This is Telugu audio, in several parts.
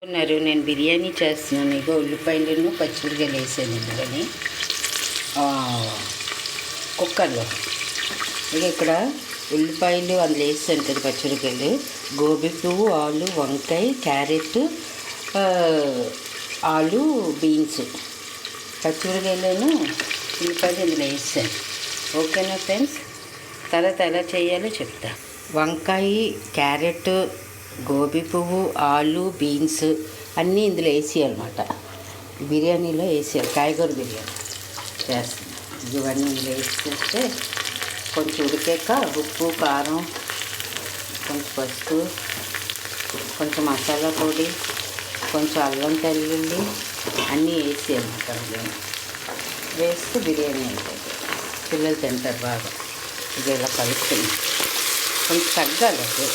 నేను బిర్యానీ చేస్తున్నాను. ఇగో ఉల్లిపాయలను పచ్చిమిరపకాయలు వేసాను ఇందులోని కుక్కర్లో. ఇక ఇక్కడ ఉల్లిపాయలు అందులో వేసాను కదా, పచ్చిమిరపకాయలు, గోబీ పువ్వు, ఆలు, వంకాయ, క్యారెట్, ఆలు, బీన్స్, పచ్చిమిరపకాయలను ఉల్లిపాయలు ఇందులో వేసాను. ఓకేనా ఫ్రెండ్స్? తర్వాత ఎలా చేయాలో చెప్తా. వంకాయ, క్యారెట్, గోబీ పువ్వు, ఆలు, బీన్స్ అన్నీ ఇందులో వేసేయాలన్నమాట. బిర్యానీలో వేసేయాలి. కాయగూర బిర్యానీ చేస్తాను. ఇవన్నీ ఇందులో వేసేస్తే కొంచెం ఉడికాక ఉప్పు, కారం, కొంచెం పసుపు, కొంచెం మసాలా పొడి, కొంచెం అల్లం తెల్లుల్లి అన్నీ వేసేయాలన్నమాట. వేస్తే బిర్యానీ అవుతుంది. పిల్లలు తింటారు బాగా. ఇది ఇలా కలుపుతుంది. కొంచెం తగ్గాలి అది.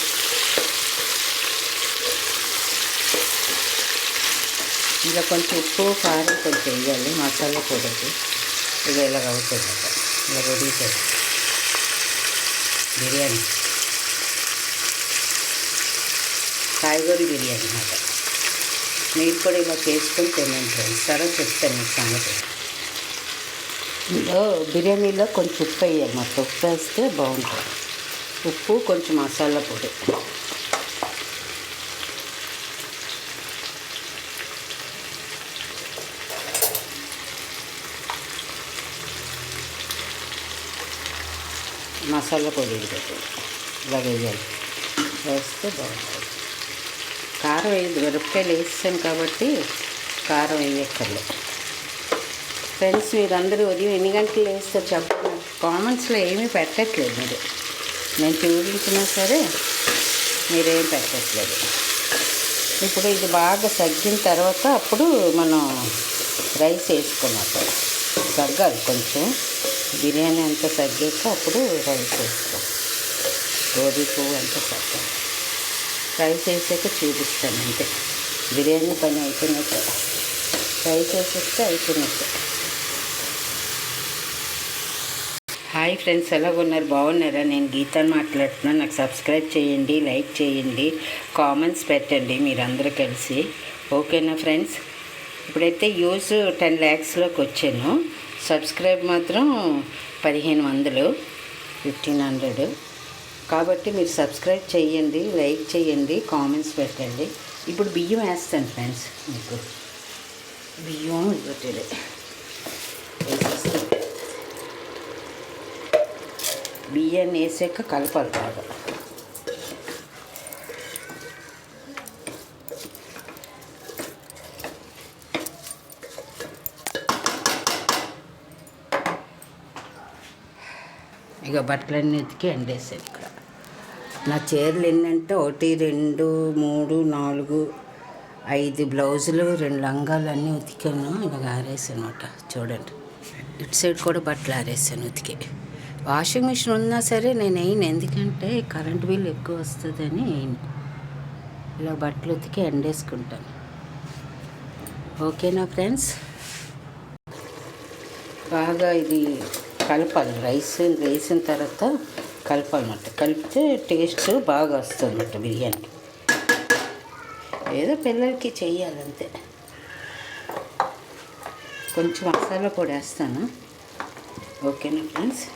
ఇలా కొంచెం ఉప్పు, కారం కొంచెం వేయాలి, మసాలా పొడికి. ఇక ఇలా అవుతుంది అన్నమాట. ఇలా ఉడుగుతుంది బిర్యానీ, కాయగూర బిర్యానీ అన్నమాట. మీరు కూడా ఇలా చేసుకొని తినండి ఫ్రెండ్స్. తర్వాత చెప్తాను మీకు సంగతి. ఇందులో బిర్యానీలో కొంచెం ఉప్పు వేయాలి అన్నమాట. ఉప్పు వేస్తే బాగుంటుంది. ఉప్పు, కొంచెం మసాలా పొడి. మసాలా పొడి ఇలా వేయాలి. వేస్తే బాగుంటుంది. కారం వేయదు, మిరపకాయలు వేసాను కాబట్టి కారం వేయక్కర్లేదు. ఫ్రెండ్స్, మీరందరూ ఉదయం ఎన్ని గంటలు వేస్తారు చెప్పండి. కామెంట్స్లో ఏమీ పెట్టట్లేదు మీరు. నేను చూపించినా సరే మీరేం పెట్టట్లేదు. ఇప్పుడు ఇది బాగా తగ్గిన తర్వాత అప్పుడు మనం రైస్ వేసుకున్నట్టు తగ్గాలి. కొంచెం బిర్యానీ అంతా తగ్గాక అప్పుడు రైస్ వేసుకోవాలి. గోబీ పువ్వు అంతా తగ్గాలి. రైస్ వేసాక చూపిస్తాను అంతే. బిర్యానీ పని అయిపోయినట్టు. రైస్ వేసేస్తే అయిపోయినట్టు. హాయ్ ఫ్రెండ్స్, ఎలాగున్నారు? బాగున్నారా? నేను గీతాని మాట్లాడుతున్నాను. నాకు సబ్స్క్రైబ్ చేయండి, లైక్ చేయండి, కామెంట్స్ పెట్టండి మీరందరూ కలిసి. ఓకేనా ఫ్రెండ్స్? ఇప్పుడైతే యూజ్ 10 lakhsలోకి వచ్చాను. సబ్స్క్రైబ్ మాత్రం 1500, 1500. కాబట్టి మీరు సబ్స్క్రైబ్ చేయండి, లైక్ చేయండి, కామెంట్స్ పెట్టండి. ఇప్పుడు బియ్యం వేస్తాను ఫ్రెండ్స్. మీకు బియ్యం ఇవ్వట్లేదు వేసేస్తాను. బియ్యాన్ని వేసాక కలపాలి బాగా. ఇక బట్టలన్నీ ఉతికి ఎండేసాను. ఇక్కడ నా చీరలు ఎన్నంటే 1 2 3 4 5 బ్లౌజులు, 2 లంగాలు అన్నీ ఉతికాను. ఇలాగ ఆరేసాను అనమాట. చూడండి, ఇటు సైడ్ కూడా బట్టలు ఆరేసాను ఉతికి. వాషింగ్ మిషన్ ఉన్నా సరే నేను వేయను, ఎందుకంటే కరెంట్ బిల్ ఎక్కువ వస్తుందని వేయను. ఇలా బట్టలు ఉతికి ఎండేసుకుంటాను. ఓకేనా ఫ్రెండ్స్? బాగా ఇది కలపాలి. రైస్ వేసిన తర్వాత కలపాలన్నమాట. కలిపితే టేస్ట్ బాగా వస్తుంది అన్నమాట బిర్యానీ. ఏదో పిల్లలకి చెయ్యాలంతే. కొంచెం మసాలా పొడి వేస్తాను. ఓకేనా ఫ్రెండ్స్?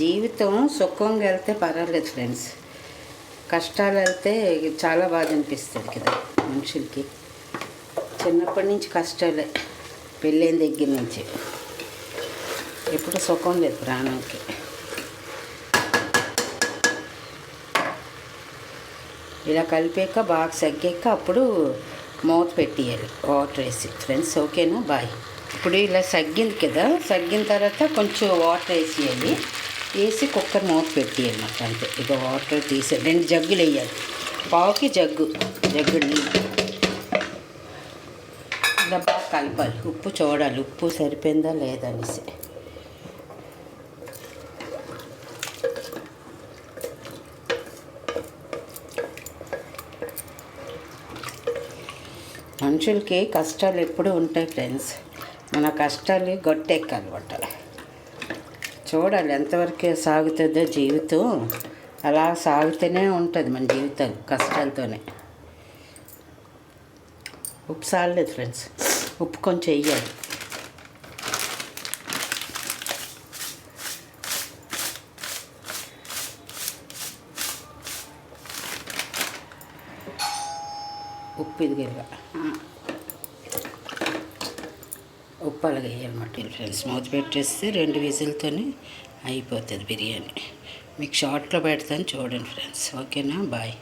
జీవితం సుఖంగా వెళ్తే పర్వాలేదు ఫ్రెండ్స్. కష్టాలు వెళ్తే చాలా బాధ అనిపిస్తుంది కదా మనుషులకి. చిన్నప్పటి నుంచి కష్టాలే, పెళ్ళైన దగ్గర నుంచి. ఎప్పుడు సుఖం లేదు ప్రాణానికి. ఇలా కలిపాక బాగా సగ్గాక అప్పుడు మూత పెట్టేయాలి వాటర్ వేసి ఫ్రెండ్స్. ఓకేనా? బాయ్. ఇప్పుడు ఇలా సగ్గింది కదా, సగ్గిన తర్వాత కొంచెం వాటర్ వేసేయాలి. వేసి కుక్కర్ మూత పెట్టేయాలి నాకు అంతే. ఇక వాటర్ తీసి 2 జగ్గులు వేయాలి. పావుకి జగ్గు నీళ్ళు. ఇలా బాగా కలపాలి. ఉప్పు చూడాలి, ఉప్పు సరిపోయిందా లేదా అనేసి. మనుషులకి కష్టాలు ఎప్పుడూ ఉంటాయి ఫ్రెండ్స్. మన కష్టాలు గట్టెక్కాలన్నమాట. చూడాలి ఎంతవరకు సాగుతుందో జీవితం అలా సాగుతూనే ఉంటుంది మన జీవితం కష్టాలతోనే. ఉప్పు సాగలేదు ఫ్రెండ్స్, ఉప్పు కొంచెం వేయాలి. ఉప్పు ఇదిగా ఉప్పు అలాగే వేయాలన్నమాట ఫ్రెండ్స్. మూత పెట్టేస్తే 2 విజిల్తోనే అయిపోతుంది బిర్యానీ. మీకు షార్ట్లో పెడతాను చూడండి ఫ్రెండ్స్. ఓకేనా, బాయ్.